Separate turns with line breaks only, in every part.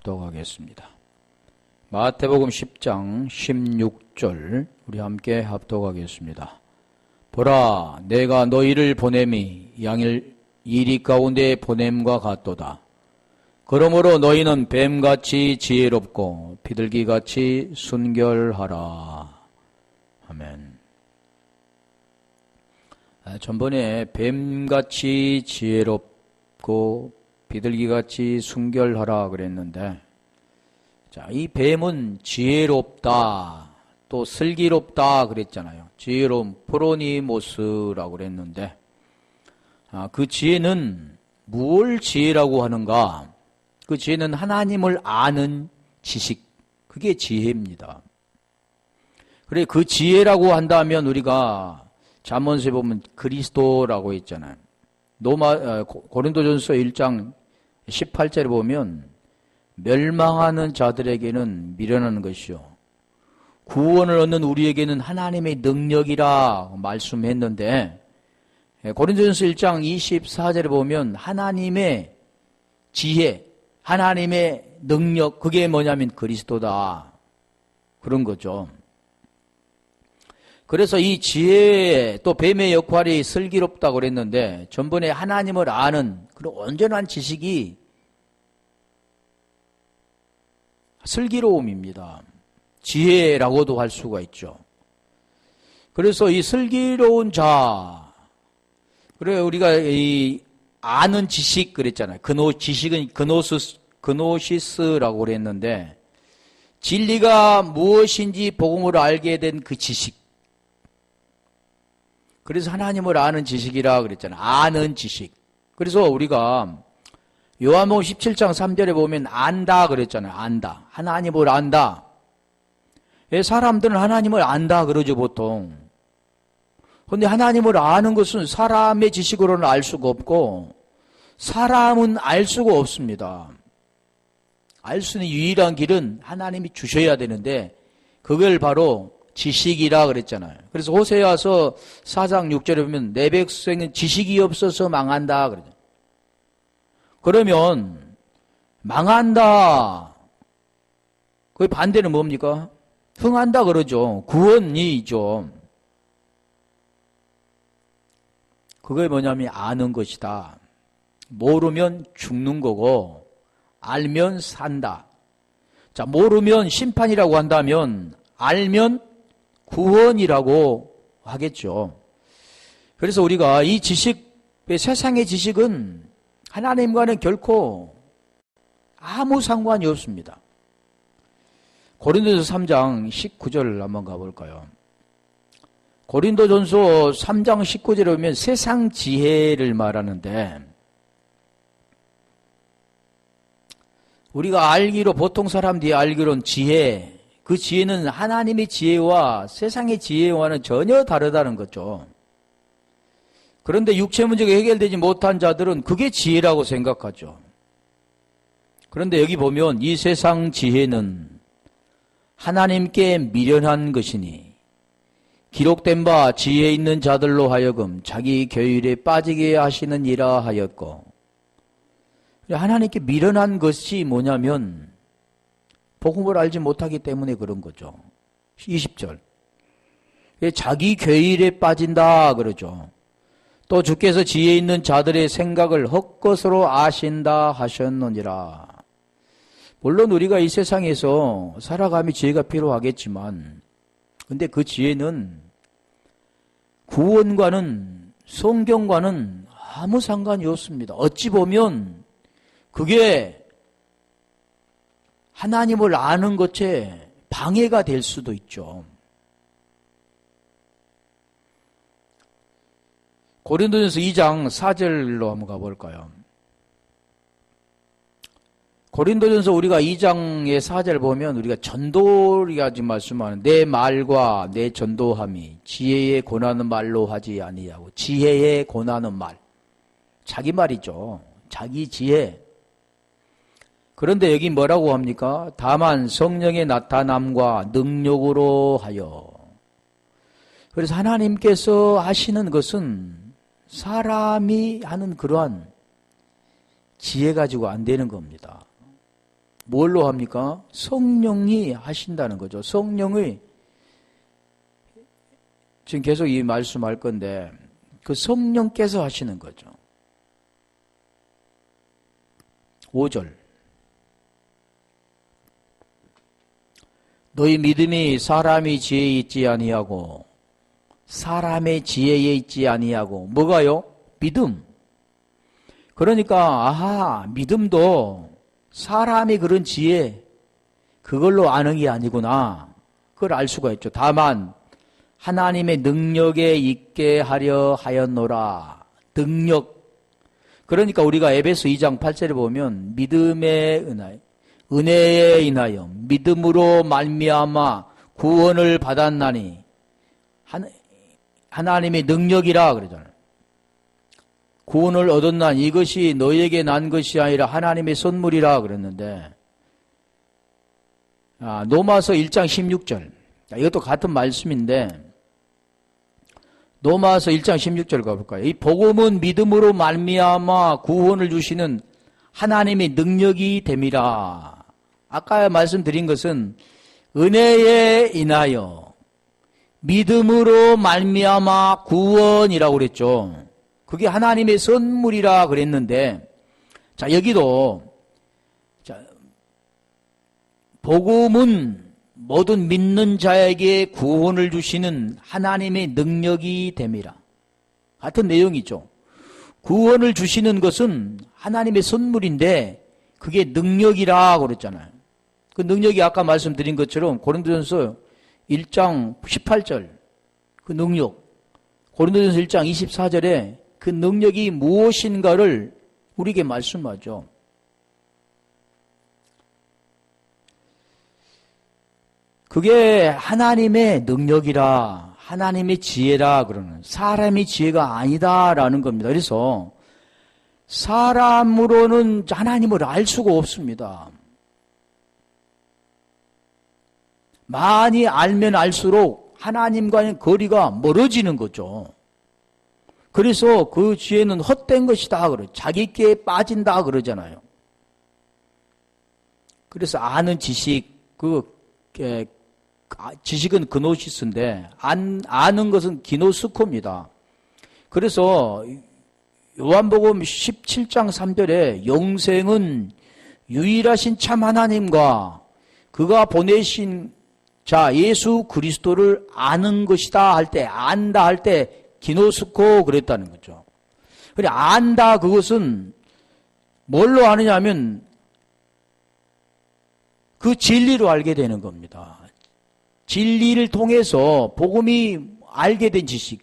합독하겠습니다. 마태복음 10장 16절 우리 함께 합독하겠습니다. 보라, 내가 너희를 보냄이 양일 이리 가운데 보냄과 같도다. 그러므로 너희는 뱀같이 지혜롭고 비둘기같이 순결하라. 아멘. 전번에 뱀같이 지혜롭고 비둘기같이 순결하라 그랬는데, 자, 이 뱀은 지혜롭다, 또 슬기롭다 그랬잖아요. 지혜로운 프로니모스라고 그랬는데, 그 지혜는 무엇을 지혜라고 하는가? 그 지혜는 하나님을 아는 지식, 그게 지혜입니다. 그래, 그 지혜라고 한다면 우리가 잠언서에 보면 그리스도라고 했잖아요. 고린도전서 1장 18절에 보면 멸망하는 자들에게는 미련한 것이요 구원을 얻는 우리에게는 하나님의 능력이라 말씀했는데, 고린도전서 1장 24절에 보면 하나님의 지혜, 하나님의 능력, 그게 뭐냐면 그리스도다, 그런 거죠. 그래서 이 지혜, 또 뱀의 역할이 슬기롭다고 그랬는데, 전번에 하나님을 아는 그런 온전한 지식이 슬기로움입니다. 지혜라고도 할 수가 있죠. 그래서 이 슬기로운 자, 그래 우리가 이 아는 지식 그랬잖아요. 지식은 그노시스라고 그랬는데, 진리가 무엇인지 복음으로 알게 된 그 지식. 그래서 하나님을 아는 지식이라 그랬잖아요. 아는 지식. 그래서 우리가 요한복음 17장 3절에 보면 안다 그랬잖아요. 안다. 하나님을 안다. 사람들은 하나님을 안다 그러죠, 보통. 그런데 하나님을 아는 것은 사람의 지식으로는 알 수가 없고, 사람은 알 수가 없습니다. 알 수 있는 유일한 길은 하나님이 주셔야 되는데, 그걸 바로 지식이라 그랬잖아요. 그래서 호세아서 4장 6절에 보면 내 백성은 지식이 없어서 망한다 그러죠. 그러면 망한다, 그 반대는 뭡니까? 흥한다 그러죠. 구원이죠. 그게 뭐냐면 아는 것이다. 모르면 죽는 거고 알면 산다. 자, 모르면 심판이라고 한다면 알면 구원이라고 하겠죠. 그래서 우리가 이 지식, 세상의 지식은 하나님과는 결코 아무 상관이 없습니다. 고린도전서 3장 19절 한번 가볼까요? 고린도전서 3장 19절에 보면 세상 지혜를 말하는데, 우리가 알기로, 보통 사람들이 알기로는 지혜, 그 지혜는 하나님의 지혜와 세상의 지혜와는 전혀 다르다는 거죠. 그런데 육체 문제가 해결되지 못한 자들은 그게 지혜라고 생각하죠. 그런데 여기 보면 이 세상 지혜는 하나님께 미련한 것이니 기록된 바 지혜 있는 자들로 하여금 자기 교율에 빠지게 하시느니라 하였고, 하나님께 미련한 것이 뭐냐면 복음을 알지 못하기 때문에 그런 거죠. 20절. 자기 교율에 빠진다 그러죠. 또 주께서 지혜 있는 자들의 생각을 헛것으로 아신다 하셨느니라. 물론 우리가 이 세상에서 살아감이 지혜가 필요하겠지만, 근데 그 지혜는 구원과는, 성경과는 아무 상관이 없습니다. 어찌 보면 그게 하나님을 아는 것에 방해가 될 수도 있죠. 고린도전서 2장 4절로 한번 가볼까요? 고린도전서 우리가 2장의 4절 보면 우리가 전도리가 지금 말씀하는 내 말과 내 전도함이 지혜에 권하는 말로 하지 아니하고, 지혜에 권하는 말, 자기 말이죠. 자기 지혜. 그런데 여기 뭐라고 합니까? 다만 성령의 나타남과 능력으로 하여. 그래서 하나님께서 하시는 것은 사람이 하는 그러한 지혜 가지고 안 되는 겁니다. 뭘로 합니까? 성령이 하신다는 거죠. 성령의, 지금 계속 이 말씀할 건데, 그 성령께서 하시는 거죠. 5절. 너희 믿음이 사람의 지혜에 있지 아니하고, 사람의 지혜에 있지 아니하고, 뭐가요? 믿음. 그러니까, 아하, 믿음도 사람이 그런 지혜, 그걸로 아는 게 아니구나. 그걸 알 수가 있죠. 다만, 하나님의 능력에 있게 하려 하였노라. 능력. 그러니까 우리가 에베소 2장 8절에 보면 믿음의 은하여, 은혜에 인하여 믿음으로 말미암아 구원을 받았나니 하나님의 능력이라 그러잖아요. 구원을 얻었나니 이것이 너에게 난 것이 아니라 하나님의 선물이라 그랬는데, 로마서 1장 16절. 이것도 같은 말씀인데, 로마서 1장 16절 가볼까요? 이 복음은 믿음으로 말미암아 구원을 주시는 하나님의 능력이 됨이라. 아까 말씀드린 것은 은혜에 인하여 믿음으로 말미암아 구원이라고 그랬죠. 그게 하나님의 선물이라 그랬는데, 자, 여기도, 자, 복음은 모든 믿는 자에게 구원을 주시는 하나님의 능력이 됨이라. 같은 내용이죠. 구원을 주시는 것은 하나님의 선물인데 그게 능력이라 그랬잖아요. 그 능력이 아까 말씀드린 것처럼 고린도전서 1장 18절 그 능력, 고린도전서 1장 24절에 그 능력이 무엇인가를 우리에게 말씀하죠. 그게 하나님의 능력이라, 하나님의 지혜라 그러는, 사람의 지혜가 아니다라는 겁니다. 그래서 사람으로는 하나님을 알 수가 없습니다. 많이 알면 알수록 하나님과의 거리가 멀어지는 거죠. 그래서 그 지혜는 헛된 것이다 그러, 자기께 빠진다 그러잖아요. 그래서 아는 지식, 지식은 그노시스인데 아는 것은 기노스코입니다. 그래서 요한복음 17장 3절에 영생은 유일하신 참 하나님과 그가 보내신 자 예수 그리스도를 아는 것이다 할 때, 안다 할 때 기노스코 그랬다는 거죠. 그래, 안다 그것은 뭘로 아느냐면 그 진리로 알게 되는 겁니다. 진리를 통해서 복음이 알게 된 지식.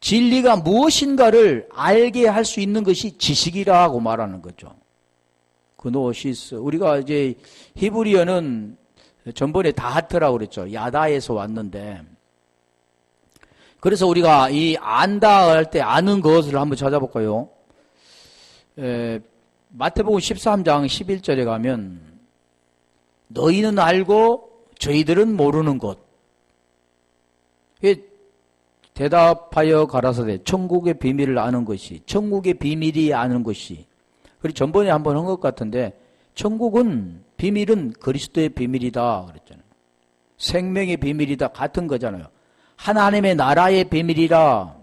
진리가 무엇인가를 알게 할 수 있는 것이 지식이라고 말하는 거죠. 그노시스. 우리가 이제 히브리어는 전번에 다하트라고 그랬죠. 야다에서 왔는데. 그래서 우리가 이 안다 할 때 아는 것을 한번 찾아볼까요? 마태복음 13장 11절에 가면 너희는 알고 저희들은 모르는 것. 대답하여 가라사대 천국의 비밀을 아는 것이, 천국의 비밀이 아는 것이. 그리고 전번에 한번 한 것 같은데 천국은 비밀은 그리스도의 비밀이다 그랬잖아요. 생명의 비밀이다 같은 거잖아요. 하나님의 나라의 비밀이라.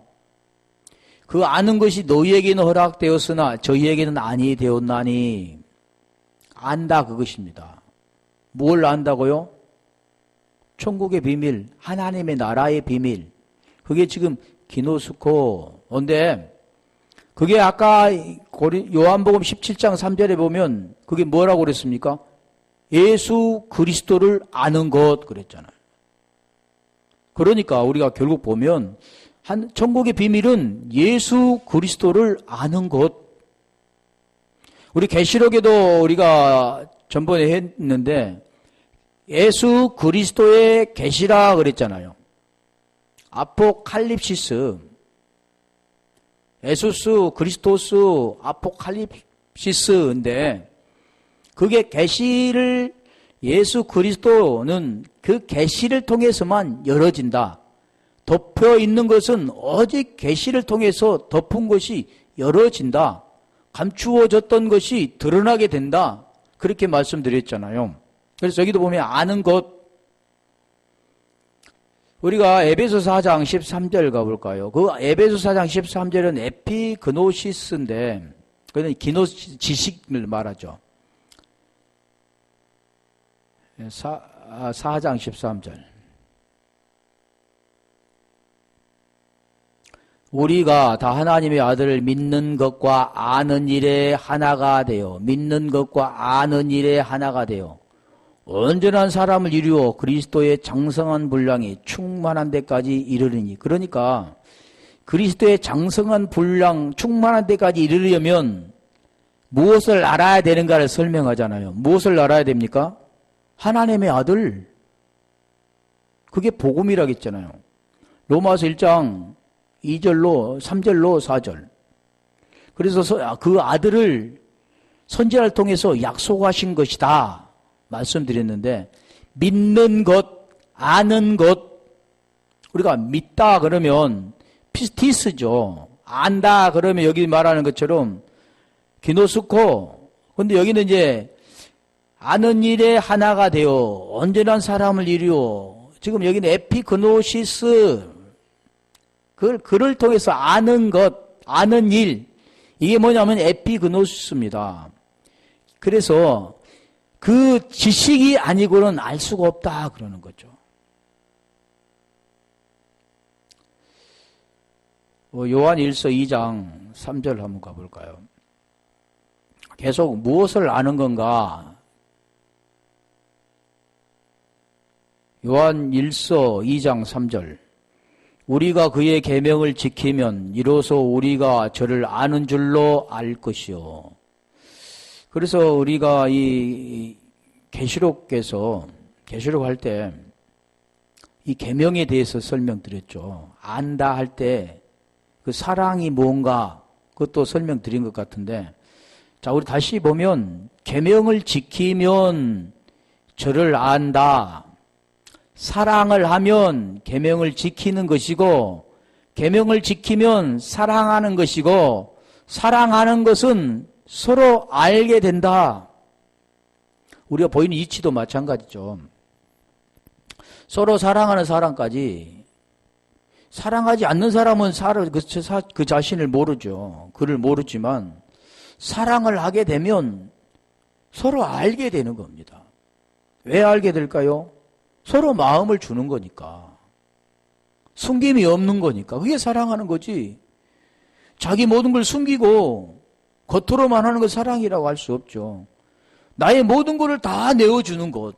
그 아는 것이 너희에게는 허락되었으나 저희에게는 아니 되었나니. 안다 그것입니다. 뭘 안다고요? 천국의 비밀, 하나님의 나라의 비밀. 그게 지금 기노스코인데 그게 아까 요한복음 17장 3절에 보면 그게 뭐라고 그랬습니까? 예수 그리스도를 아는 것 그랬잖아요. 그러니까 우리가 결국 보면 천국의 비밀은 예수 그리스도를 아는 것. 우리 계시록에도 우리가 전번에 했는데 예수 그리스도의 계시라 그랬잖아요. 아포칼립시스. 에수스, 그리스토스, 아포칼립시스인데 그게 계시를 예수 그리스도는 그 계시를 통해서만 열어진다. 덮여 있는 것은 오직 계시를 통해서 덮은 것이 열어진다. 감추어졌던 것이 드러나게 된다. 그렇게 말씀드렸잖아요. 그래서 여기도 보면 아는 것, 우리가 에베소 4장 13절 가볼까요? 그 에베소 4장 13절은 에피그노시스인데 그는 지식을 말하죠. 4장 13절. 우리가 다 하나님의 아들을 믿는 것과 아는 일에 하나가 되어 믿는 것과 아는 일에 하나가 되어 온전한 사람을 이루어 그리스도의 장성한 분량이 충만한 데까지 이르리니. 그러니까 그리스도의 장성한 분량 충만한 데까지 이르려면 무엇을 알아야 되는가를 설명하잖아요. 무엇을 알아야 됩니까? 하나님의 아들. 그게 복음이라겠잖아요. 로마서 1장 2절로 3절로 4절. 그래서 그 아들을 선지자를 통해서 약속하신 것이다 말씀드렸는데, 믿는 것, 아는 것, 우리가 믿다 그러면 피스티스죠. 안다 그러면 여기 말하는 것처럼 기노스코. 근데 여기는 이제 아는 일에 하나가 되어 온전한 사람을 이루어, 지금 여기는 에피그노시스, 그를 통해서 아는 것, 아는 일, 이게 뭐냐면 에피그노시스입니다. 그래서 그 지식이 아니고는 알 수가 없다 그러는 거죠. 요한 1서 2장 3절 한번 가볼까요? 계속 무엇을 아는 건가? 요한 1서 2장 3절. 우리가 그의 계명을 지키면 이로써 우리가 저를 아는 줄로 알 것이요. 그래서 우리가 이 계시록에서 계시록 때 이 계명에 대해서 설명드렸죠. 안다 할 때 그 사랑이 뭔가 그것도 설명드린 것 같은데, 자, 우리 다시 보면 계명을 지키면 저를 안다. 사랑을 하면 계명을 지키는 것이고, 계명을 지키면 사랑하는 것이고, 사랑하는 것은 서로 알게 된다. 우리가 보이는 이치도 마찬가지죠. 서로 사랑하는 사람까지, 사랑하지 않는 사람은 그 자신을 모르죠. 그를 모르지만 사랑을 하게 되면 서로 알게 되는 겁니다. 왜 알게 될까요? 서로 마음을 주는 거니까. 숨김이 없는 거니까. 그게 사랑하는 거지. 자기 모든 걸 숨기고 겉으로만 하는 건 사랑이라고 할 수 없죠. 나의 모든 것을 다 내어주는 것.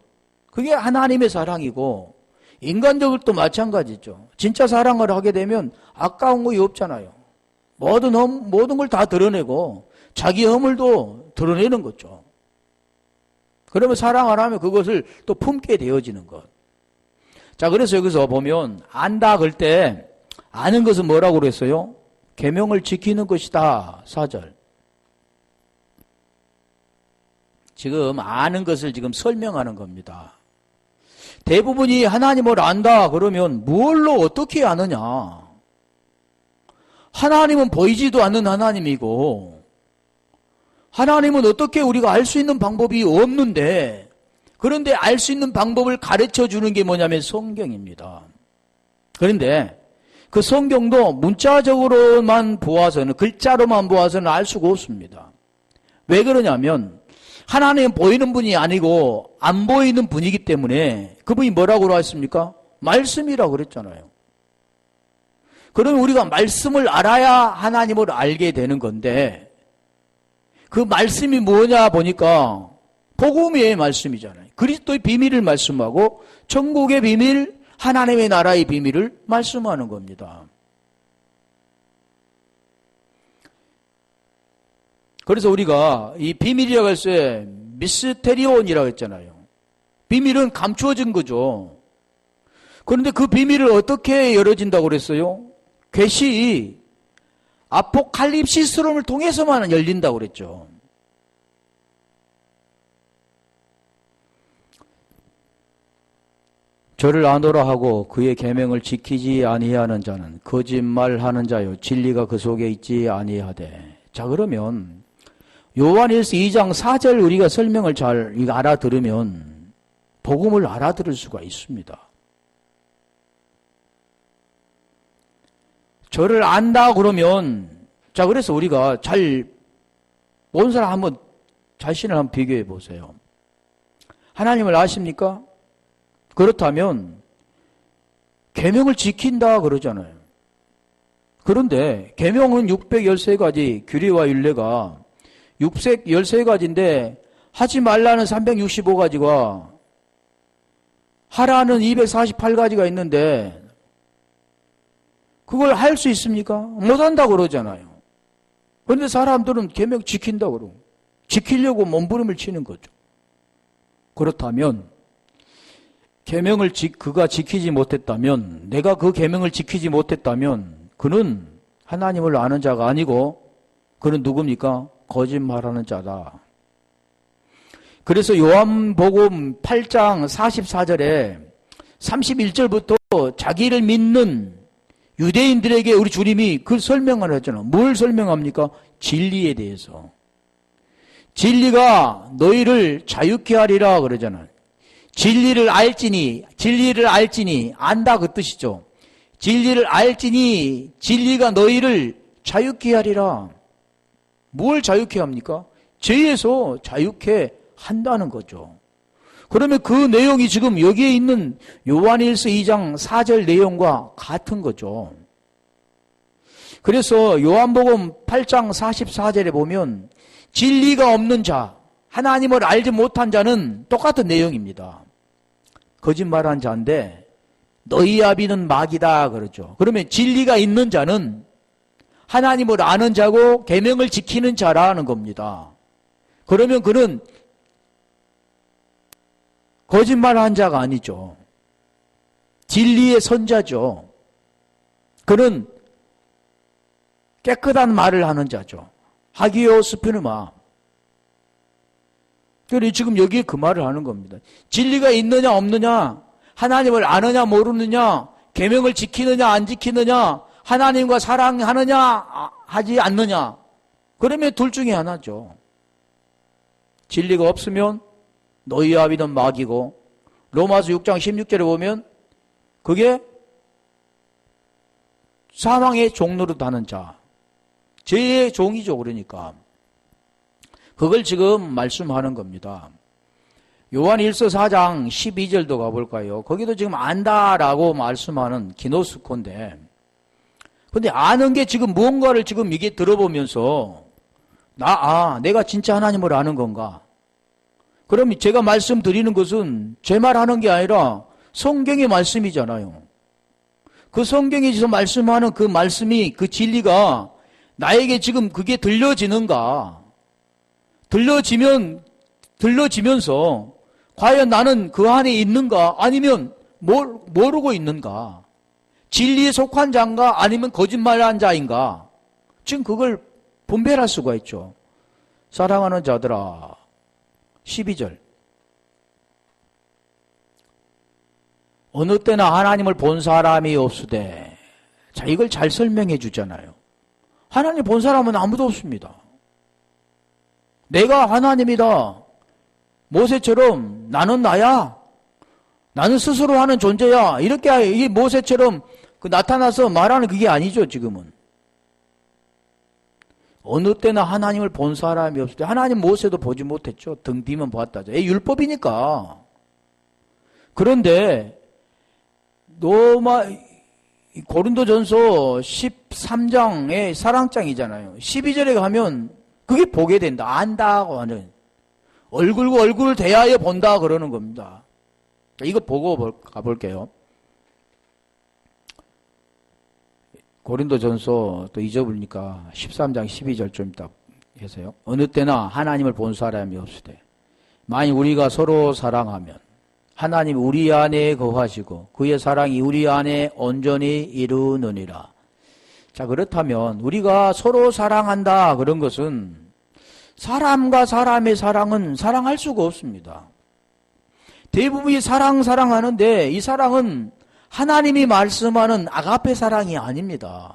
그게 하나님의 사랑이고, 인간적으로도 마찬가지죠. 진짜 사랑을 하게 되면 아까운 것이 없잖아요. 모든 걸 다 드러내고 자기 허물도 드러내는 거죠. 그러면 사랑을 하면 그것을 또 품게 되어지는 것. 자, 그래서 여기서 보면 안다 그럴 때 아는 것은 뭐라고 그랬어요? 계명을 지키는 것이다. 4절. 지금 아는 것을 지금 설명하는 겁니다. 대부분이 하나님을 안다 그러면 뭘로 어떻게 아느냐? 하나님은 보이지도 않는 하나님이고, 하나님은 어떻게 우리가 알 수 있는 방법이 없는데, 그런데 알 수 있는 방법을 가르쳐 주는 게 뭐냐면 성경입니다. 그런데 그 성경도 문자적으로만 보아서는, 글자로만 보아서는 알 수가 없습니다. 왜 그러냐면 하나님은 보이는 분이 아니고 안 보이는 분이기 때문에, 그분이 뭐라고 했습니까? 말씀이라고 그랬잖아요. 그러면 우리가 말씀을 알아야 하나님을 알게 되는 건데, 그 말씀이 뭐냐 보니까 복음의 말씀이잖아요. 그리스도의 비밀을 말씀하고 천국의 비밀, 하나님의 나라의 비밀을 말씀하는 겁니다. 그래서 우리가 이 비밀이라고 할 때 미스테리온이라고 했잖아요. 비밀은 감추어진 거죠. 그런데 그 비밀을 어떻게 열어진다고 그랬어요? 계시, 아포칼립시스론을 통해서만 열린다고 그랬죠. 저를 아노라 하고 그의 계명을 지키지 아니하는 자는 거짓말하는 자요 진리가 그 속에 있지 아니하되. 자, 그러면 요한일서 2장 4절 우리가 설명을 잘 알아들으면 복음을 알아들을 수가 있습니다. 저를 안다 그러면, 자, 그래서 우리가 잘 본 사람 한번 자신을 한번 비교해 보세요. 하나님을 아십니까? 그렇다면 계명을 지킨다 그러잖아요. 그런데 계명은 613가지 규례와 율례가 613가지인데 하지 말라는 365가지가 하라는 248가지가 있는데 그걸 할 수 있습니까? 못한다 그러잖아요. 그런데 사람들은 계명 지킨다 그러고 지키려고 몸부림을 치는 거죠. 그렇다면 계명을 그가 지키지 못했다면, 내가 그 계명을 지키지 못했다면 그는 하나님을 아는 자가 아니고 그는 누굽니까? 거짓말하는 자다. 그래서 요한복음 8장 44절에 31절부터 자기를 믿는 유대인들에게 우리 주님이 그 설명을 했잖아요. 뭘 설명합니까? 진리에 대해서. 진리가 너희를 자유케 하리라 그러잖아요. 진리를 알지니 안다 그 뜻이죠. 진리를 알지니 진리가 너희를 자유케 하리라. 뭘 자유케 합니까? 죄에서 자유케 한다는 거죠. 그러면 그 내용이 지금 여기에 있는 요한일서 2장 4절 내용과 같은 거죠. 그래서 요한복음 8장 44절에 보면 진리가 없는 자, 하나님을 알지 못한 자는 똑같은 내용입니다. 거짓말한 자인데 너희 아비는 마귀다 그러죠. 그러면 진리가 있는 자는 하나님을 아는 자고 계명을 지키는 자라는 겁니다. 그러면 그는 거짓말한 자가 아니죠. 진리의 선자죠. 그는 깨끗한 말을 하는 자죠. 하기오 스피누마. 그래서 지금 여기에 그 말을 하는 겁니다. 진리가 있느냐 없느냐, 하나님을 아느냐 모르느냐, 계명을 지키느냐 안 지키느냐, 하나님과 사랑하느냐 하지 않느냐, 그러면 둘 중에 하나죠. 진리가 없으면 너희 아비는 마귀고, 로마서 6장 16절에 보면 그게 사망의 종로로 다는 자, 죄의 종이죠. 그러니까 그걸 지금 말씀하는 겁니다. 요한 1서 4장 12절도 가볼까요? 거기도 지금 안다라고 말씀하는 기노스코인데, 근데 아는 게 지금 무언가를 지금 이게 들어보면서 내가 진짜 하나님을 아는 건가? 그럼 제가 말씀드리는 것은 제 말하는 게 아니라 성경의 말씀이잖아요. 그 성경에서 말씀하는 그 말씀이, 그 진리가 나에게 지금 그게 들려지는가? 들려지면서 과연 나는 그 안에 있는가? 아니면 모르고 있는가? 진리에 속한 자인가? 아니면 거짓말한 자인가? 지금 그걸 분별할 수가 있죠. 사랑하는 자들아, 12절. 어느 때나 하나님을 본 사람이 없으되. 자, 이걸 잘 설명해 주잖아요. 하나님 본 사람은 아무도 없습니다. 내가 하나님이다. 모세처럼 나는 나야. 나는 스스로 하는 존재야. 이렇게 이 모세처럼 나타나서 말하는 그게 아니죠, 지금은. 어느 때나 하나님을 본 사람이 없을 때, 하나님 모세도 보지 못했죠. 등 뒤만 보았다죠. 율법이니까. 그런데 고린도전서 13장의 사랑장이잖아요. 12절에 가면 그게 보게 된다. 안다고 하는. 얼굴과 얼굴을 대하여 본다 그러는 겁니다. 이거 보고 가볼게요. 고린도전서 또 잊어버리니까 13장 12절 좀 이따 해서요. 어느 때나 하나님을 본 사람이 없으되 만일 우리가 서로 사랑하면 하나님 우리 안에 거하시고 그의 사랑이 우리 안에 온전히 이루느니라. 자, 그렇다면 우리가 서로 사랑한다 그런 것은 사람과 사람의 사랑은 사랑할 수가 없습니다. 대부분이 사랑하는데 이 사랑은 하나님이 말씀하는 아가페 사랑이 아닙니다.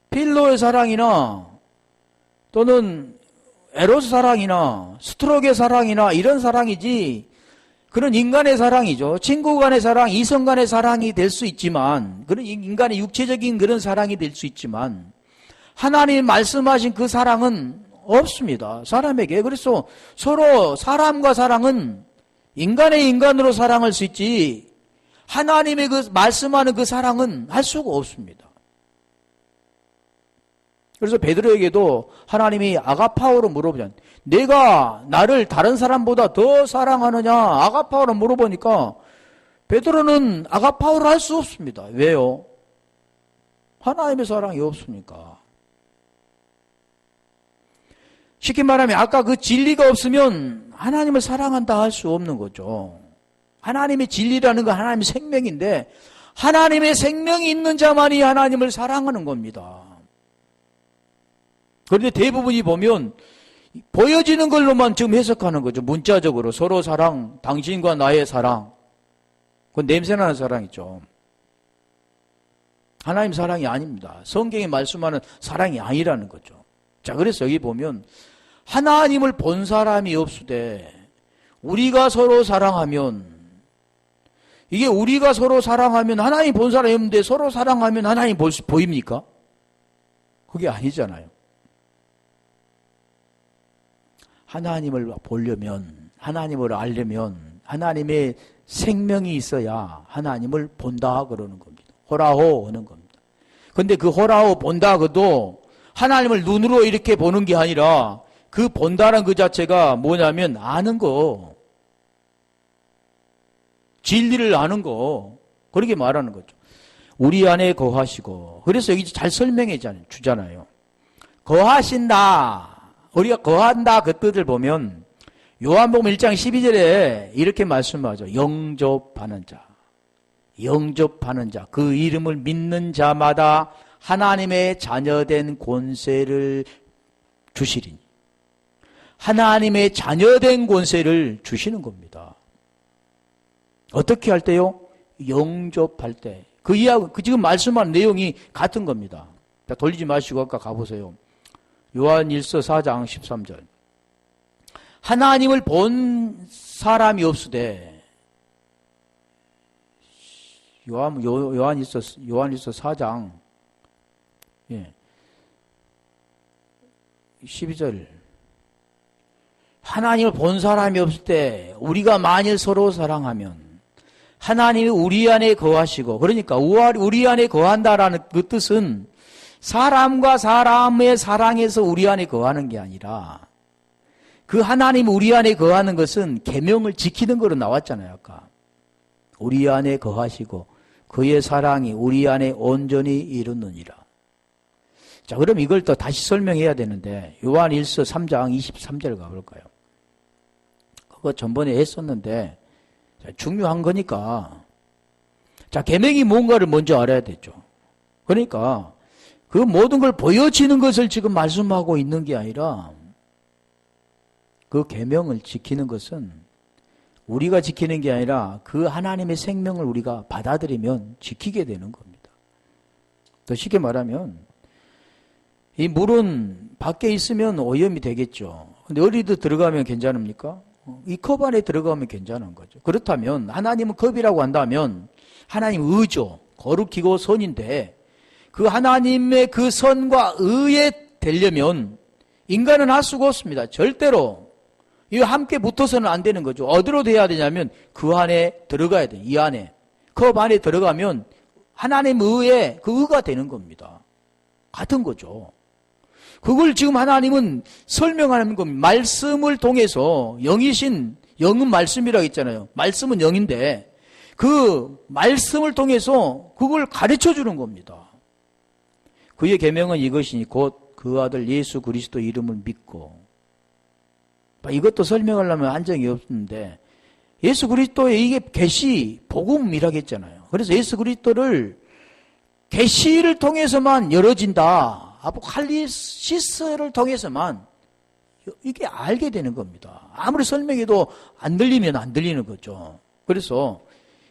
필로의 사랑이나 또는 에로스 사랑이나 스트로크의 사랑이나 이런 사랑이지 그런 인간의 사랑이죠. 친구 간의 사랑, 이성 간의 사랑이 될 수 있지만 그런 인간의 육체적인 그런 사랑이 될 수 있지만 하나님이 말씀하신 그 사랑은 없습니다. 사람에게. 그래서 서로 사람과 사랑은 인간의 인간으로 사랑할 수 있지 하나님의 그 말씀하는 그 사랑은 할 수가 없습니다. 그래서 베드로에게도 하나님이 아가파오로 물어보잖아요. 내가 나를 다른 사람보다 더 사랑하느냐 아가파오로 물어보니까 베드로는 아가파오를 할 수 없습니다. 왜요? 하나님의 사랑이 없으니까. 쉽게 말하면 아까 그 진리가 없으면 하나님을 사랑한다 할 수 없는 거죠. 하나님의 진리라는 건 하나님의 생명인데 하나님의 생명이 있는 자만이 하나님을 사랑하는 겁니다. 그런데 대부분이 보면 보여지는 걸로만 지금 해석하는 거죠. 문자적으로 서로 사랑, 당신과 나의 사랑. 그건 냄새나는 사랑이죠. 하나님 사랑이 아닙니다. 성경에 말씀하는 사랑이 아니라는 거죠. 자, 그래서 여기 보면 하나님을 본 사람이 없으되 우리가 서로 사랑하면 이게 우리가 서로 사랑하면 하나님 본 사람이 없는데 서로 사랑하면 하나님 보입니까? 그게 아니잖아요. 하나님을 보려면 하나님을 알려면 하나님의 생명이 있어야 하나님을 본다 그러는 겁니다. 호라호 하는 겁니다. 그런데 그 호라호 본다 그도 하나님을 눈으로 이렇게 보는 게 아니라 그 본다는 그 자체가 뭐냐면 아는 거. 진리를 아는 거. 그렇게 말하는 거죠. 우리 안에 거하시고. 그래서 여기 잘 설명해 주잖아요. 거하신다. 우리가 거한다 그 뜻을 보면 요한복음 1장 12절에 이렇게 말씀하죠. 영접하는 자. 영접하는 자. 그 이름을 믿는 자마다 하나님의 자녀된 권세를 주시리니. 하나님의 자녀된 권세를 주시는 겁니다. 어떻게 할 때요? 영접할 때. 그 지금 말씀하는 내용이 같은 겁니다. 자, 돌리지 마시고 아까 가보세요. 요한 1서 4장 13절. 하나님을 본 사람이 없으되 요한 1서 4장 12절. 하나님을 본 사람이 없을 때 우리가 만일 서로 사랑하면 하나님이 우리 안에 거하시고, 그러니까 우리 안에 거한다라는 그 뜻은 사람과 사람의 사랑에서 우리 안에 거하는 게 아니라 그 하나님 우리 안에 거하는 것은 계명을 지키는 거로 나왔잖아요. 아까 우리 안에 거하시고 그의 사랑이 우리 안에 온전히 이루느니라. 자, 그럼 이걸 또 다시 설명해야 되는데 요한 1서 3장 23절 가볼까요? 그거 전번에 했었는데 중요한 거니까. 자, 계명이 뭔가를 먼저 알아야 되죠. 그러니까 그 모든 걸 보여지는 것을 지금 말씀하고 있는 게 아니라 그 계명을 지키는 것은 우리가 지키는 게 아니라 그 하나님의 생명을 우리가 받아들이면 지키게 되는 겁니다. 더 쉽게 말하면 이 물은 밖에 있으면 오염이 되겠죠. 근데 어디도 들어가면 괜찮습니까? 이 컵 안에 들어가면 괜찮은 거죠. 그렇다면 하나님은 컵이라고 한다면 하나님 의죠. 거룩히고 선인데 그 하나님의 그 선과 의에 되려면 인간은 할 수가 없습니다. 절대로 이 함께 붙어서는 안 되는 거죠. 어디로 돼야 되냐면 그 안에 들어가야 돼요. 이 안에. 컵 안에 들어가면 하나님 의에 그 의가 되는 겁니다. 같은 거죠. 그걸 지금 하나님은 설명하는 겁니다. 말씀을 통해서 영이신, 영은 말씀이라고 했잖아요. 말씀은 영인데 그 말씀을 통해서 그걸 가르쳐 주는 겁니다. 그의 계명은 이것이니 곧 그 아들 예수 그리스도 이름을 믿고. 이것도 설명하려면 한정이 없는데 예수 그리스도의 이게 계시, 복음이라고 했잖아요. 그래서 예수 그리스도를 계시를 통해서만 열어진다. 아포칼립시스를 통해서만 이게 알게 되는 겁니다. 아무리 설명해도 안 들리면 안 들리는 거죠. 그래서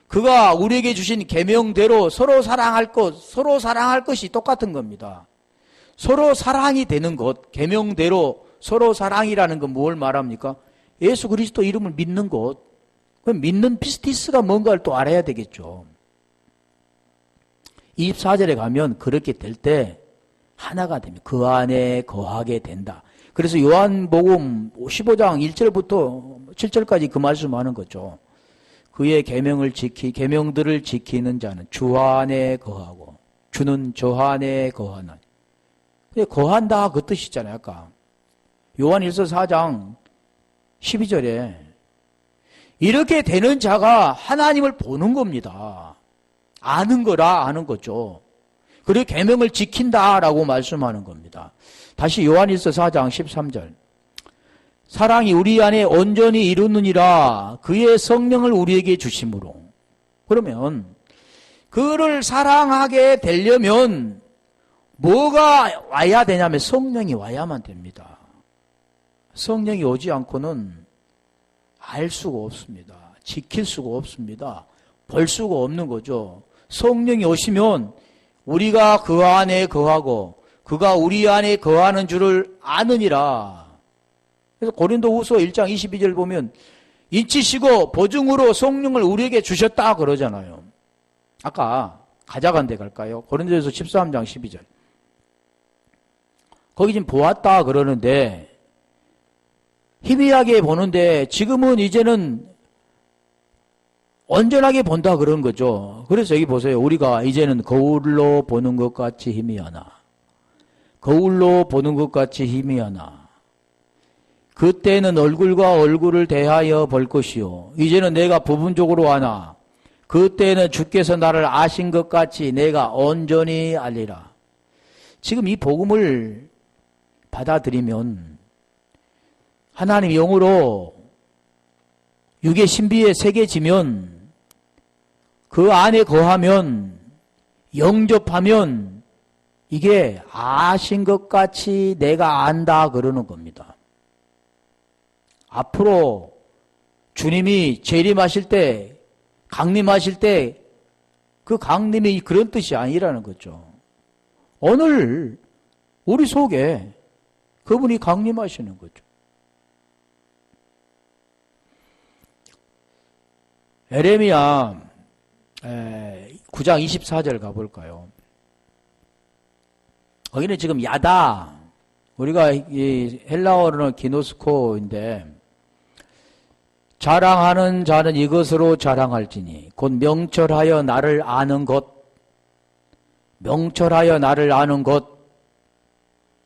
그가 우리에게 주신 계명대로 서로 사랑할 것이 똑같은 겁니다. 서로 사랑이 되는 것, 계명대로 서로 사랑이라는 건 뭘 말합니까? 예수 그리스도 이름을 믿는 것. 그럼 믿는 피스티스가 뭔가를 또 알아야 되겠죠. 24절에 가면 그렇게 될 때 하나가 됩니다. 그 안에 거하게 된다. 그래서 요한복음 15장 1절부터 7절까지 그 말씀하는 거죠. 그의 계명들을 지키는 자는 주 안에 거하고 주는 저 안에 거하나니. 거한다 그 뜻이잖아요. 아까 요한일서 4장 12절에 이렇게 되는 자가 하나님을 보는 겁니다. 아는 거라 아는 거죠. 그리고 계명을 지킨다라고 말씀하는 겁니다. 다시 요한일서 4장 13절. 사랑이 우리 안에 온전히 이루느니라 그의 성령을 우리에게 주심으로. 그러면 그를 사랑하게 되려면 뭐가 와야 되냐면 성령이 와야만 됩니다. 성령이 오지 않고는 알 수가 없습니다. 지킬 수가 없습니다. 볼 수가 없는 거죠. 성령이 오시면 우리가 그 안에 거하고 그가 우리 안에 거하는 줄을 아느니라. 그래서 고린도후서 1장 22절 보면 인치시고 보증으로 성령을 우리에게 주셨다 그러잖아요. 아까 가져간 데 갈까요? 고린도후서 13장 12절. 거기 지금 보았다 그러는데 희미하게 보는데 지금은 이제는 온전하게 본다 그런 거죠. 그래서 여기 보세요. 우리가 이제는 거울로 보는 것 같이 희미하나. 거울로 보는 것 같이 희미하나. 그때는 얼굴과 얼굴을 대하여 볼 것이요. 이제는 내가 부분적으로 아나. 그때는 주께서 나를 아신 것 같이 내가 온전히 알리라. 지금 이 복음을 받아들이면 하나님 영으로 육의 신비에 새겨지면 그 안에 거하면 영접하면 이게 아신 것 같이 내가 안다 그러는 겁니다. 앞으로 주님이 재림하실 때 강림하실 때 그 강림이 그런 뜻이 아니라는 거죠. 오늘 우리 속에 그분이 강림하시는 거죠. 에레미야 9장 24절 가볼까요? 거기는 지금 야다. 우리가 이 헬라어로는 기노스코인데 자랑하는 자는 이것으로 자랑할지니 곧 명철하여 나를 아는 것. 명철하여 나를 아는 것.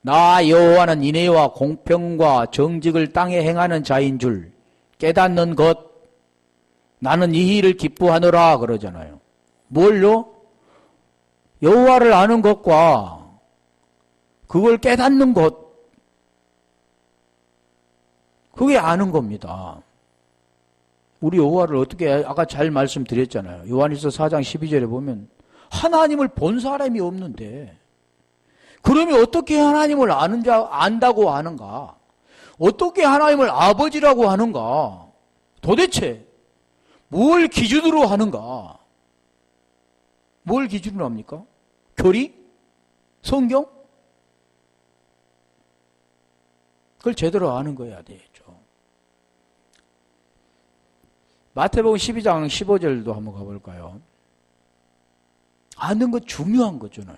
나 여호와는 인애와 공평과 정직을 땅에 행하는 자인 줄 깨닫는 것. 나는 이 일을 기뻐하노라 그러잖아요. 뭘요? 여호와를 아는 것과 그걸 깨닫는 것. 그게 아는 겁니다. 우리 여호와를 어떻게 아까 잘 말씀드렸잖아요. 요한일서 4장 12절에 보면 하나님을 본 사람이 없는데 그러면 어떻게 하나님을 안다고 하는가? 어떻게 하나님을 아버지라고 하는가? 도대체 뭘 기준으로 하는가? 뭘 기준으로 합니까? 교리? 성경? 그걸 제대로 아는 거야 되죠. 마태복음 12장 15절도 한번 가볼까요? 아는 것 중요한 거잖아요.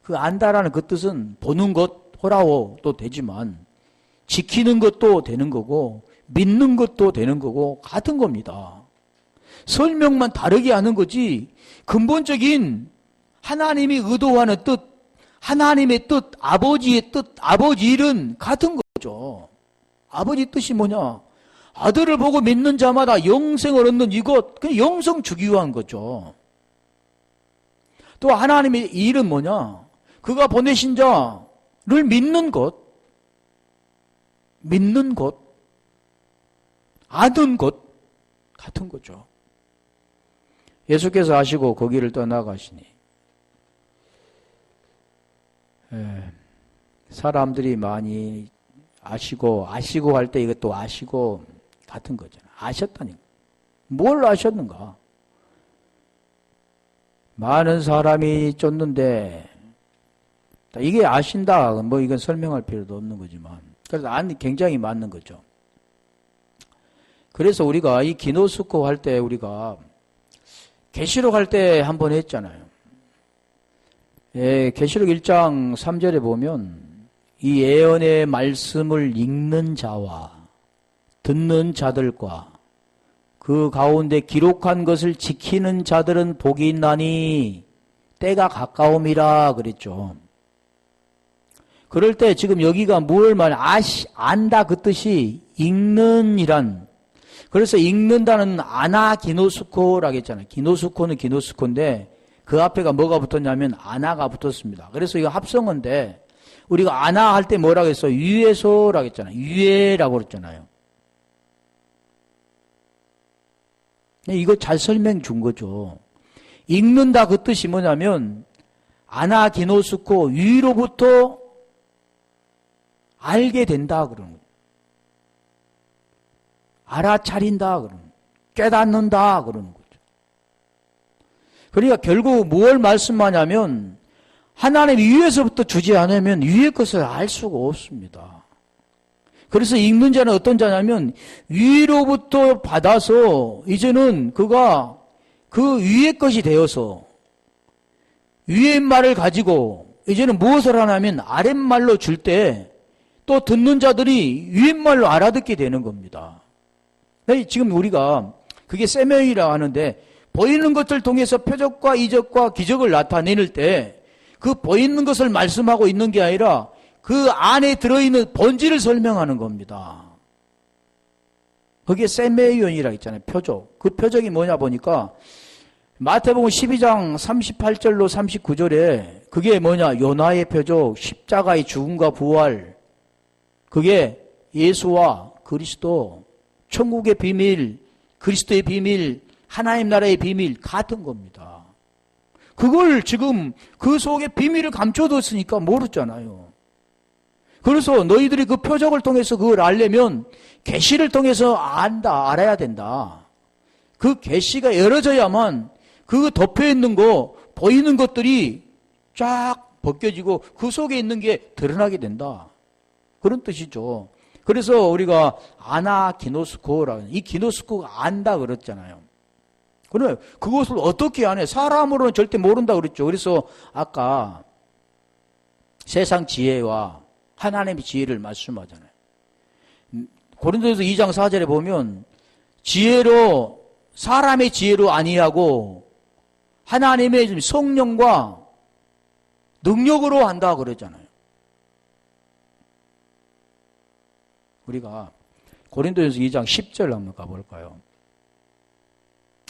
그 안다라는 그 뜻은 보는 것, 호라오도 되지만 지키는 것도 되는 거고 믿는 것도 되는 거고 같은 겁니다. 설명만 다르게 하는 거지 근본적인 하나님이 의도하는 뜻, 하나님의 뜻, 아버지의 뜻, 아버지 일은 같은 거죠. 아버지 뜻이 뭐냐? 아들을 보고 믿는 자마다 영생을 얻는 이것, 그냥 영생 주기 위한 거죠. 또 하나님의 일은 뭐냐? 그가 보내신 자를 믿는 것, 믿는 것, 아는 것, 같은 거죠. 예수께서 아시고 거기를 떠나가시니 사람들이 많이 아시고 할 때 이것도 아시고 같은 거잖아요. 아셨다니까. 뭘 아셨는가? 많은 사람이 쫓는데 이게 아신다, 뭐 이건 설명할 필요도 없는 거지만. 그래서 굉장히 맞는 거죠. 그래서 우리가 이 기노스코 할 때 우리가 계시록 할 때 한 번 했잖아요. 예, 계시록 1장 3절에 보면 이 예언의 말씀을 읽는 자와 듣는 자들과 그 가운데 기록한 것을 지키는 자들은 복이 있나니 때가 가까움이라 그랬죠. 그럴 때 지금 여기가 뭘 안다 그 뜻이 읽는이란, 그래서 읽는다는 아나기노스코라고 했잖아요. 기노스코는 기노스코인데 그 앞에가 뭐가 붙었냐면 아나가 붙었습니다. 그래서 이거 합성어인데 우리가 아나 할 때 뭐라고 했어요? 유예소라고 했잖아요. 유예라고 그랬잖아요. 이거 잘 설명 준 거죠. 읽는다 그 뜻이 뭐냐면 아나기노스코 위로부터 알게 된다 그러는 거예요. 알아차린다 그러는 거예요. 깨닫는다 그러는 거죠. 그러니까 결국 무엇을 말씀하냐면 하나님 위에서부터 주지 않으면 위의 것을 알 수가 없습니다. 그래서 읽는 자는 어떤 자냐면 위로부터 받아서 이제는 그가 그 위의 것이 되어서 위의 말을 가지고 이제는 무엇을 하냐면 아랫말로 줄 때 또 듣는 자들이 위의 말로 알아듣게 되는 겁니다. 지금 우리가 그게 세명이라고 하는데 보이는 것을 통해서 표적과 이적과 기적을 나타내는 때 그 보이는 것을 말씀하고 있는 게 아니라 그 안에 들어있는 본질을 설명하는 겁니다. 거기에 세메이온이라고 있잖아요. 표적. 그 표적이 뭐냐 보니까 마태복음 12장 38절로 39절에 그게 뭐냐, 요나의 표적, 십자가의 죽음과 부활, 그게 예수와 그리스도, 천국의 비밀, 그리스도의 비밀, 하나님 나라의 비밀 같은 겁니다. 그걸 지금 그 속에 비밀을 감춰뒀으니까 모르잖아요. 그래서 너희들이 그 표적을 통해서 그걸 알려면 계시를 통해서 알아야 된다. 그 계시가 열어져야만 그 덮여있는 거, 보이는 것들이 쫙 벗겨지고 그 속에 있는 게 드러나게 된다. 그런 뜻이죠. 그래서 우리가 아나기노스코라는, 이 기노스코가 안다 그랬잖아요. 그래, 그것을 어떻게 아네? 사람으로는 절대 모른다 그랬죠. 그래서 아까 세상 지혜와 하나님의 지혜를 말씀하잖아요. 고린도전서 2장 4절에 보면 지혜로, 사람의 지혜로 아니하고 하나님의 성령과 능력으로 한다 그랬잖아요. 우리가 고린도전서 2장 10절 한번 가볼까요?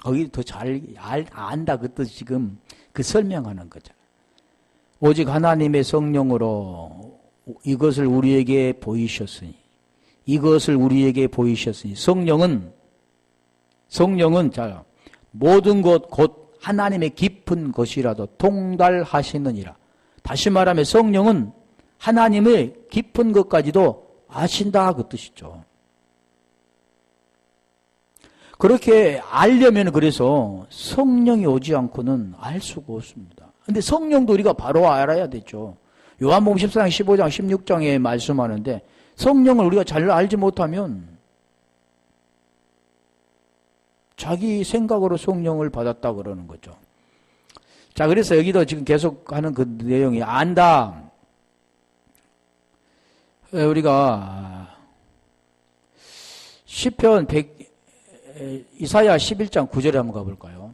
거기 더 잘 안다 그 뜻 지금 그 설명하는 거잖아요. 오직 하나님의 성령으로 이것을 우리에게 보이셨으니, 이것을 우리에게 보이셨으니, 성령은 자, 모든 것 곧 하나님의 깊은 것이라도 통달하시느니라. 다시 말하면 성령은 하나님의 깊은 것까지도 아신다 그 뜻이죠. 그렇게 알려면 그래서 성령이 오지 않고는 알 수가 없습니다. 근데 성령도 우리가 바로 알아야 되죠. 요한복음 14장, 15장, 16장에 말씀하는데 성령을 우리가 잘 알지 못하면 자기 생각으로 성령을 받았다 그러는 거죠. 자, 그래서 여기도 지금 계속 하는 그 내용이 안다. 우리가 시편 100, 이사야 11장 9절에 한번 가볼까요?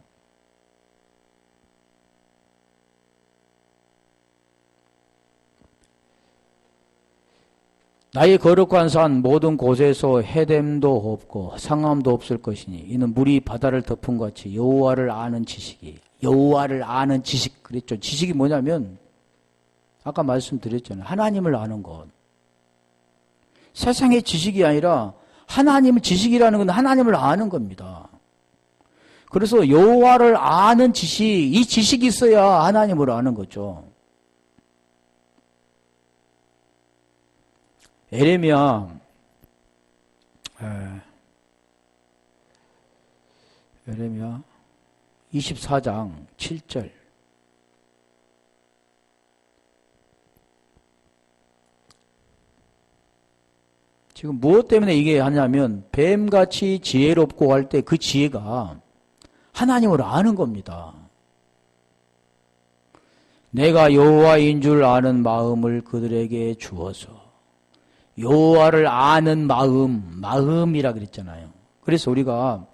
나의 거룩한 산 모든 곳에서 해됨도 없고 상함도 없을 것이니 이는 물이 바다를 덮은 것 같이 여호와를 아는 지식이, 여호와를 아는 지식 그랬죠. 지식이 뭐냐면 아까 말씀드렸잖아요. 하나님을 아는 것. 세상의 지식이 아니라 하나님의 지식이라는 건 하나님을 아는 겁니다. 그래서 여호와를 아는 지식, 이 지식이 있어야 하나님을 아는 거죠. 에레미야 24장 7절. 지금 무엇 때문에 이게 하냐면 뱀같이 지혜롭고 할 때 그 지혜가 하나님을 아는 겁니다. 내가 여호와인 줄 아는 마음을 그들에게 주어서 여호와를 아는 마음이라 그랬잖아요. 그래서 우리가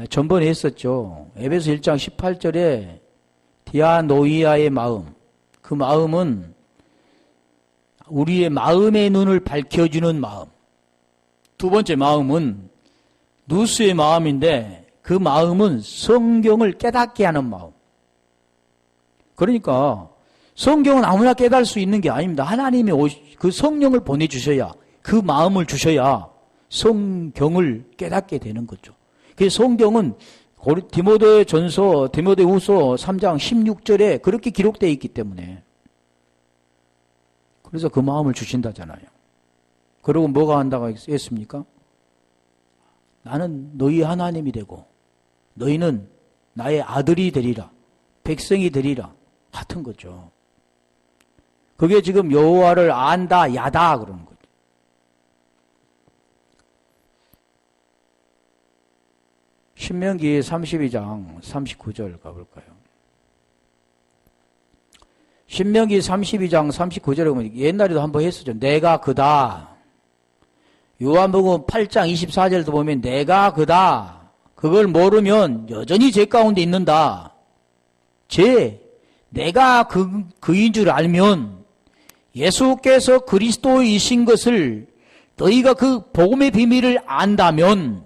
전번에 했었죠. 에베소 1장 18절에 디아노이아의 마음, 그 마음은 우리의 마음의 눈을 밝혀주는 마음. 두 번째 마음은 누스의 마음인데 그 마음은 성경을 깨닫게 하는 마음. 그러니까 성경은 아무나 깨달을 수 있는 게 아닙니다. 하나님이 그 성령을 보내주셔야, 그 마음을 주셔야 성경을 깨닫게 되는 거죠. 그래서 성경은 디모데후서 3장 16절에 그렇게 기록되어 있기 때문에, 그래서 그 마음을 주신다잖아요. 그리고 뭐가 한다고 했습니까? 나는 너희 하나님이 되고 너희는 나의 아들이 되리라, 백성이 되리라, 같은 거죠. 그게 지금 여호와를 안다, 야다 그러는 거죠. 신명기 32장 39절 가볼까요? 신명기 32장 39절에 보면 옛날에도 한번 했었죠. 내가 그다. 요한복음 8장 24절도 보면 내가 그다. 그걸 모르면 여전히 죄 가운데 있는다. 내가 그인 줄 알면 예수께서 그리스도이신 것을 너희가 그 복음의 비밀을 안다면,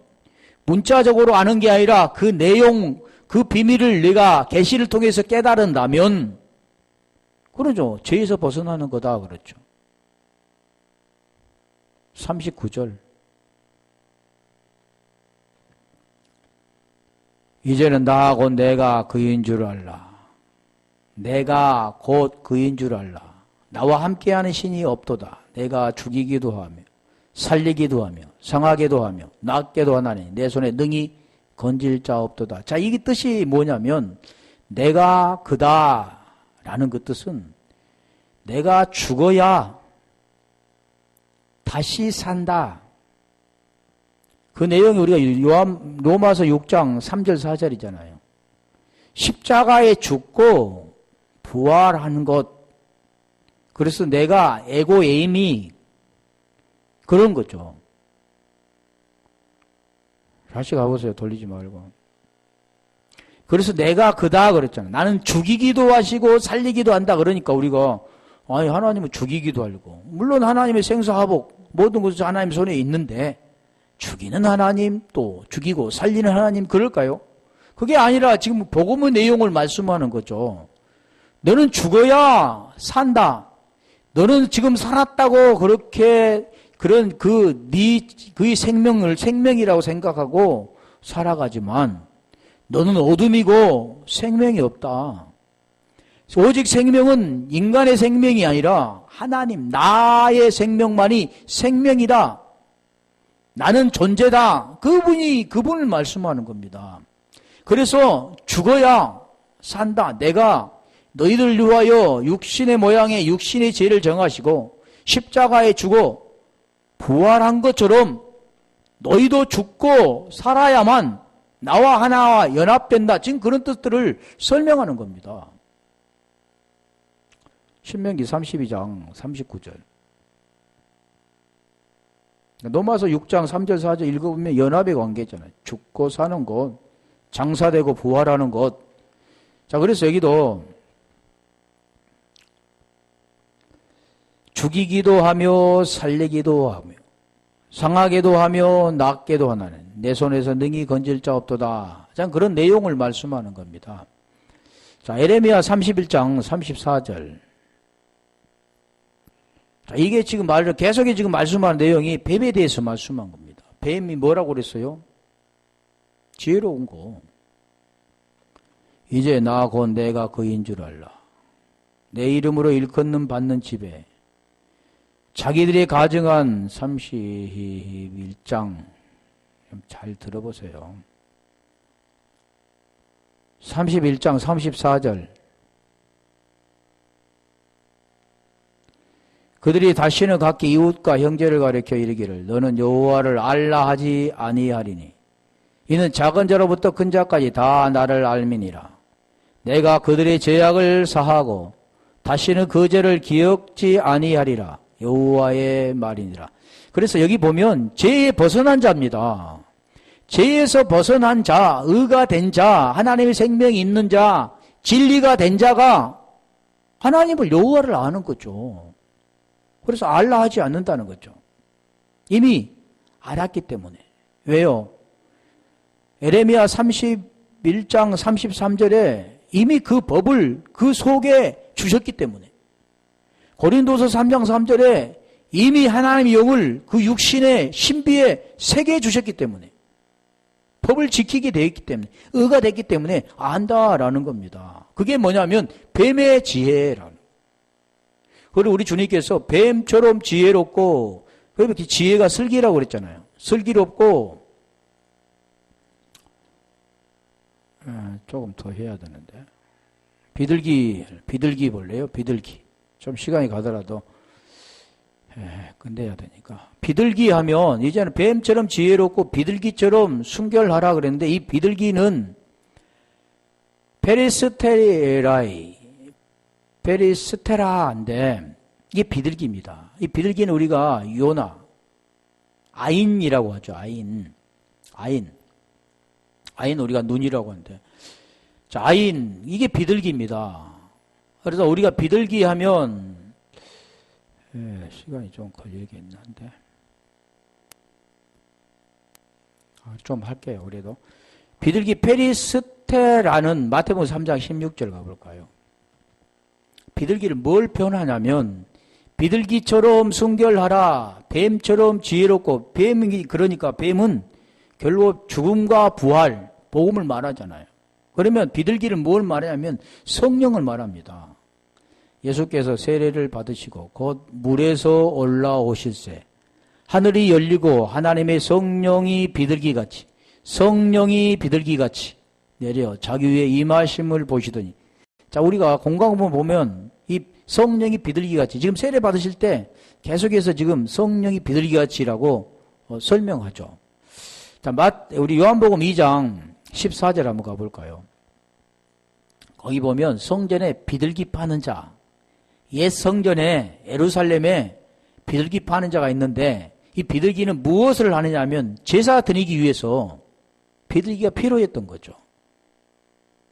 문자적으로 아는 게 아니라 그 내용, 그 비밀을 내가 계시를 통해서 깨달은다면, 그러죠. 죄에서 벗어나는 거다 그렇죠. 39절. 이제는 나 곧 내가 그인 줄 알라. 내가 곧 그인 줄 알라. 나와 함께하는 신이 없도다. 내가 죽이기도 하며 살리기도 하며 상하게도 하며 낫게도 하나니 내 손에 능히 건질 자 없도다. 자, 이게 뜻이 뭐냐면 내가 그다 라는 그 뜻은 내가 죽어야 다시 산다. 그 내용이 우리가 로마서 6장 3절 4절이잖아요. 십자가에 죽고 부활하는 것. 그래서 내가 에고에임이 그런 거죠. 다시 가보세요. 돌리지 말고. 그래서 내가 그다 그랬잖아. 나는 죽이기도 하시고 살리기도 한다. 그러니까 우리가 아니 하나님은 죽이기도 하고, 물론 하나님의 생사화복 모든 것이 하나님 손에 있는데 죽이는 하나님 또 죽이고 살리는 하나님 그럴까요? 그게 아니라 지금 복음의 내용을 말씀하는 거죠. 너는 죽어야 산다. 너는 지금 살았다고 그렇게 그런 그의 생명을 생명이라고 생각하고 살아가지만 너는 어둠이고 생명이 없다. 오직 생명은 인간의 생명이 아니라 하나님, 나의 생명만이 생명이다. 나는 존재다. 그분을 말씀하는 겁니다. 그래서 죽어야 산다. 내가 너희들 위하여 육신의 모양의 육신의 죄를 정하시고 십자가에 죽어 부활한 것처럼 너희도 죽고 살아야만 나와 하나와 연합된다. 지금 그런 뜻들을 설명하는 겁니다. 신명기 32장 39절. 로마서 6장 3절 4절 읽어보면 연합의 관계잖아요. 죽고 사는 것, 장사되고 부활하는 것. 자, 그래서 여기도 죽이기도 하며 살리기도 하며 상하게도 하며 낫게도 하나는 내 손에서 능히 건질 자 없도다. 자, 그런 내용을 말씀하는 겁니다. 자, 에레미야 31장 34절. 자, 이게 지금 계속 지금 말씀하는 내용이 뱀에 대해서 말씀한 겁니다. 뱀이 뭐라고 그랬어요? 지혜로운 거. 이제 나 곧 내가 그인 줄 알라. 내 이름으로 일컫는 받는 집에 자기들이 가정한 31장 잘 들어보세요. 31장 34절. 그들이 다시는 각기 이웃과 형제를 가리켜 이르기를 너는 여호와를 알라 하지 아니하리니 이는 작은 자로부터 큰 자까지 다 나를 알미니라. 내가 그들의 죄악을 사하고 다시는 그 죄를 기억지 아니하리라. 여호와의 말이니라. 그래서 여기 보면 죄에 벗어난 자입니다. 죄에서 벗어난 자, 의가 된 자, 하나님의 생명이 있는 자, 진리가 된 자가 하나님을 여호와를 아는 거죠. 그래서 알라 하지 않는다는 거죠. 이미 알았기 때문에. 왜요? 에레미야 31장 33절에 이미 그 법을 그 속에 주셨기 때문에. 고린도서 3장 3절에 이미 하나님의 영을 그 육신의 신비에 새겨 주셨기 때문에. 법을 지키게 되어 있기 때문에. 의가 됐기 때문에 안다라는 겁니다. 그게 뭐냐면 뱀의 지혜라는. 그리고 우리 주님께서 뱀처럼 지혜롭고, 그렇게 지혜가 슬기라고 그랬잖아요. 슬기롭고, 조금 더 해야 되는데. 비둘기 볼래요? 비둘기. 좀 시간이 가더라도, 끝내야 되니까. 비둘기 하면, 이제는 뱀처럼 지혜롭고 비둘기처럼 순결하라 그랬는데, 이 비둘기는 페리스테라인데 이게 비둘기입니다. 이 비둘기는 우리가 요나, 아인이라고 하죠. 아인 우리가 눈이라고 하는데, 자, 아인 이게 비둘기입니다. 그래서 우리가 비둘기 하면 시간이 좀 걸리겠긴 한데 좀 할게요. 그래도 비둘기 페리스테라는 마태복음 3장 16절 가볼까요? 비둘기를 뭘 표현하냐면 비둘기처럼 순결하라, 뱀처럼 지혜롭고, 그러니까 뱀은 결국 죽음과 부활, 복음을 말하잖아요. 그러면 비둘기를 뭘 말하냐면 성령을 말합니다. 예수께서 세례를 받으시고 곧 물에서 올라오실세 하늘이 열리고 하나님의 성령이 비둘기같이 내려 자기 위에 임하심을 보시더니, 자, 우리가 공강본 보면 이 성령이 비둘기같이, 지금 세례 받으실 때 계속해서 지금 성령이 비둘기같이라고 설명하죠. 자, 우리 요한복음 2장 14절 한번 가볼까요? 거기 보면 성전에 비둘기 파는 자, 옛 성전에 예루살렘에 비둘기 파는 자가 있는데, 이 비둘기는 무엇을 하느냐 하면 제사 드리기 위해서 비둘기가 필요했던 거죠.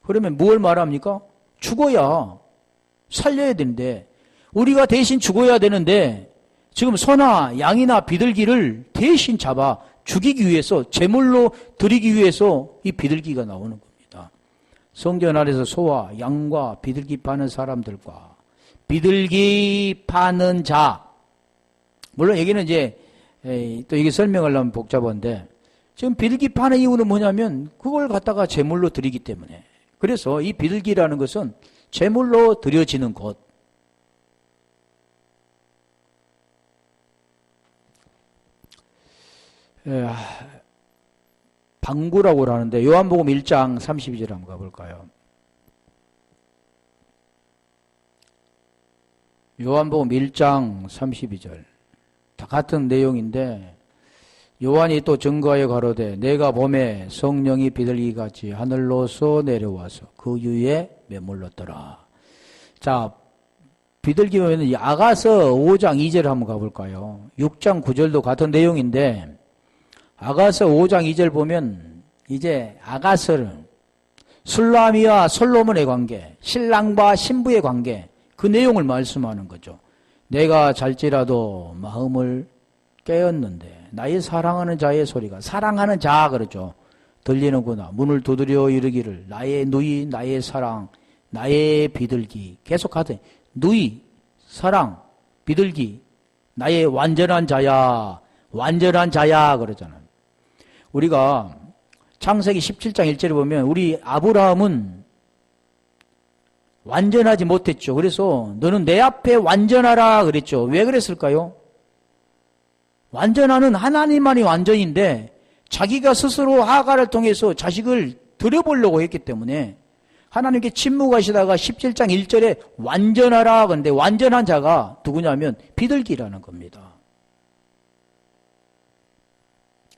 그러면 무엇을 말합니까? 죽어야 살려야 되는데, 우리가 대신 죽어야 되는데 지금 소나 양이나 비둘기를 대신 잡아 죽이기 위해서, 제물로 드리기 위해서 이 비둘기가 나오는 겁니다. 성전 안에서 소와 양과 비둘기 파는 사람들과 비둘기 파는 자, 물론 여기는 이제 또 이게 설명하려면 복잡한데, 지금 비둘기 파는 이유는 뭐냐면 그걸 갖다가 제물로 드리기 때문에. 그래서 이 비둘기라는 것은 제물로 드려지는 것. 방구라고 하는데 요한복음 1장 32절 한번 가볼까요? 요한복음 1장 32절. 다 같은 내용인데 요한이 또 증거하여 가로되 내가 보매 성령이 비둘기같이 하늘로서 내려와서 그 위에 메물렀더라. 자, 비둘기 보면 아가서 5장 2절 한번 가볼까요? 6장 9절도 같은 내용인데 아가서 5장 2절 보면 이제 아가서는 술라미와 솔로몬의 관계, 신랑과 신부의 관계, 그 내용을 말씀하는 거죠. 내가 잘지라도 마음을 깨었는데 나의 사랑하는 자의 소리가, 사랑하는 자 그러죠, 들리는구나. 문을 두드려 이르기를 나의 누이, 나의 사랑, 나의 비둘기. 계속 하더니 누이, 사랑, 비둘기, 나의 완전한 자야, 완전한 자야 그러잖아요. 우리가 창세기 17장 1절에 보면 우리 아브라함은 완전하지 못했죠. 그래서 너는 내 앞에 완전하라 그랬죠. 왜 그랬을까요? 완전하는 하나님만이 완전인데 자기가 스스로 하가를 통해서 자식을 들여보려고 했기 때문에 하나님께 침묵하시다가 17장 1절에 완전하라. 근데 완전한 자가 누구냐면 비둘기라는 겁니다.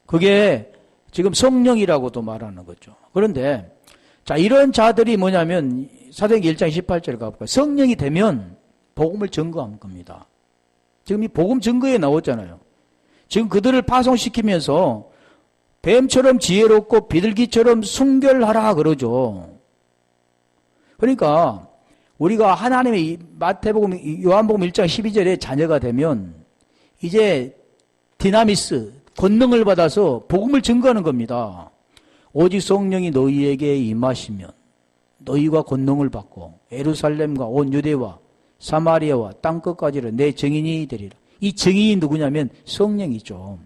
그게 지금 성령이라고도 말하는 거죠. 그런데 자, 이런 자들이 뭐냐면 사도행전 1장 18절에 가볼까요? 성령이 되면 복음을 증거한 겁니다. 지금 이 복음 증거에 나왔잖아요. 지금 그들을 파송시키면서 뱀처럼 지혜롭고 비둘기처럼 순결하라 그러죠. 그러니까 우리가 하나님의 마태복음, 요한복음 1장 12절에 자녀가 되면 이제 디나미스, 권능을 받아서 복음을 증거하는 겁니다. 오직 성령이 너희에게 임하시면 너희가 권능을 받고 예루살렘과 온 유대와 사마리아와 땅끝까지를 내 증인이 되리라. 이 증인이 누구냐면 성령이죠.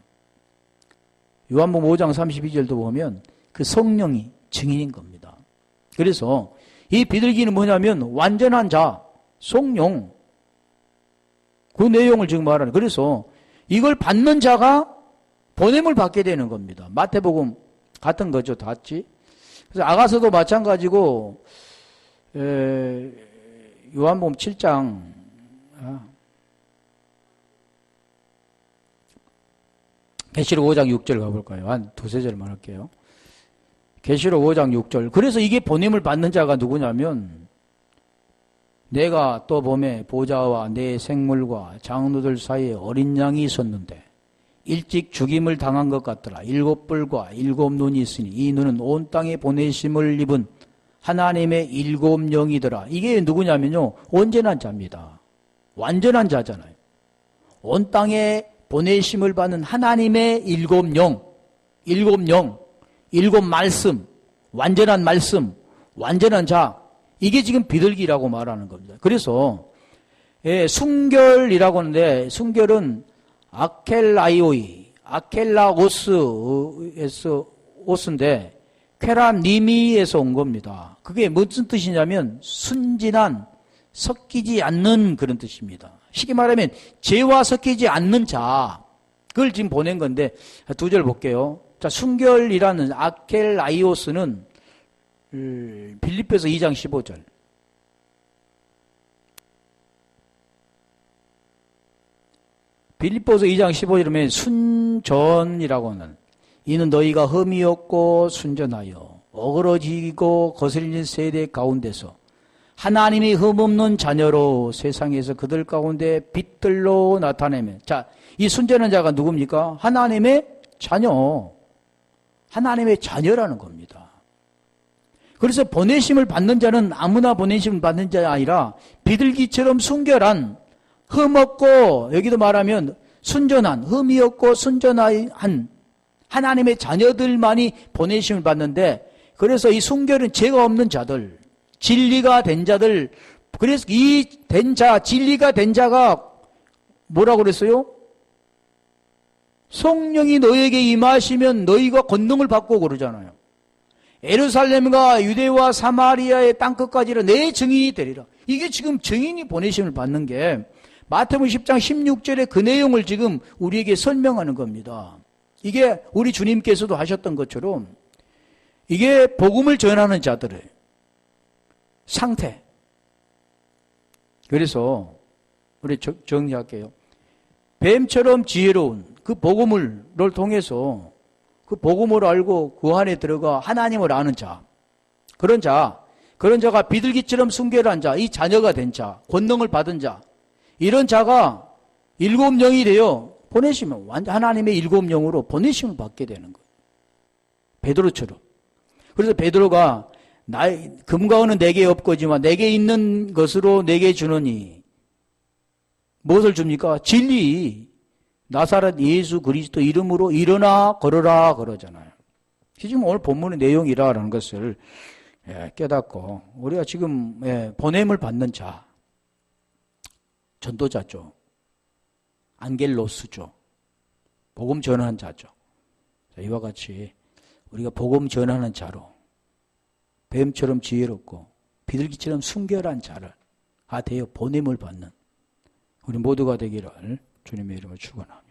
요한복음 5장 32절도 보면 그 성령이 증인인 겁니다. 그래서 이 비둘기는 뭐냐면 완전한 자, 성령. 그 내용을 지금 말하는. 그래서 이걸 받는 자가 보냄을 받게 되는 겁니다. 마태복음 같은 거죠. 같이. 그래서 아가서도 마찬가지고 요한복음 7장 계시록 5장 6절 가볼까요? 한 두세 절 말할게요. 계시록 5장 6절. 그래서 이게 보냄을 받는 자가 누구냐면 내가 또 봄에 보좌와 내 생물과 장로들 사이에 어린 양이 있었는데 일찍 죽임을 당한 것 같더라. 7뿔과 7눈이 있으니 이 눈은 온 땅에 보내심을 입은 하나님의 7영이더라. 이게 누구냐면요. 온전한 자입니다. 완전한 자잖아요. 온 땅에 보내심을 받는 하나님의 7영, 7말씀, 완전한 말씀, 완전한 자. 이게 지금 비둘기라고 말하는 겁니다. 그래서 순결이라고 하는데 순결은 아켈라이오이, 아켈라오스에서 오스인데 쾌라니미에서 온 겁니다. 그게 무슨 뜻이냐면 순진한, 섞이지 않는 그런 뜻입니다. 쉽게 말하면 죄와 섞이지 않는 자, 그걸 지금 보낸 건데 두 절 볼게요. 자, 순결이라는 아켈라이오스는 빌립보서 2장 15절. 빌립보서 2장 15절이면 순전이라고 하는 이는 너희가 흠이 없고 순전하여 어그러지고 거슬리는 세대 가운데서 하나님이 흠없는 자녀로 세상에서 그들 가운데 빛들로 나타내면. 자, 이 순전한 자가 누굽니까? 하나님의 자녀. 하나님의 자녀라는 겁니다. 그래서 보내심을 받는 자는 아무나 보내심을 받는 자가 아니라 비둘기처럼 순결한, 흠없고, 여기도 말하면 순전한, 흠이 없고 순전한 하나님의 자녀들만이 보내심을 받는데, 그래서 이 순결은 죄가 없는 자들, 진리가 된 자들, 그래서 이 된 자, 진리가 된 자가 뭐라고 그랬어요? 성령이 너에게 임하시면 너희가 권능을 받고 그러잖아요. 예루살렘과 유대와 사마리아의 땅끝까지는 내 증인이 되리라. 이게 지금 증인이 보내심을 받는 게 마태복음 10장 16절에 그 내용을 지금 우리에게 설명하는 겁니다. 이게 우리 주님께서도 하셨던 것처럼 이게 복음을 전하는 자들의 상태. 그래서 우리 정리할게요. 뱀처럼 지혜로운 그 복음을 통해서 그 복음을 알고 그 안에 들어가 하나님을 아는 자, 그런 자가 비둘기처럼 순결한 자, 이 자녀가 된 자, 권능을 받은 자, 이런 자가 7영이 되어 보내시면 하나님의 7영으로 보내심을 받게 되는 거예요. 베드로처럼. 그래서 베드로가 금과 은은 내게 없거지만 내게 있는 것으로 내게 주느니 무엇을 줍니까? 진리. 나사렛 예수 그리스도 이름으로 일어나 걸어라 그러잖아요. 지금 오늘 본문의 내용이라는 것을 깨닫고 우리가 지금 보냄을 받는 자, 전도자죠. 안겔로스죠. 복음 전하는 자죠. 이와 같이 우리가 복음 전하는 자로 뱀처럼 지혜롭고 비둘기처럼 순결한 자를 되어 보냄을 받는 우리 모두가 되기를 주님의 이름으로 축원합니다.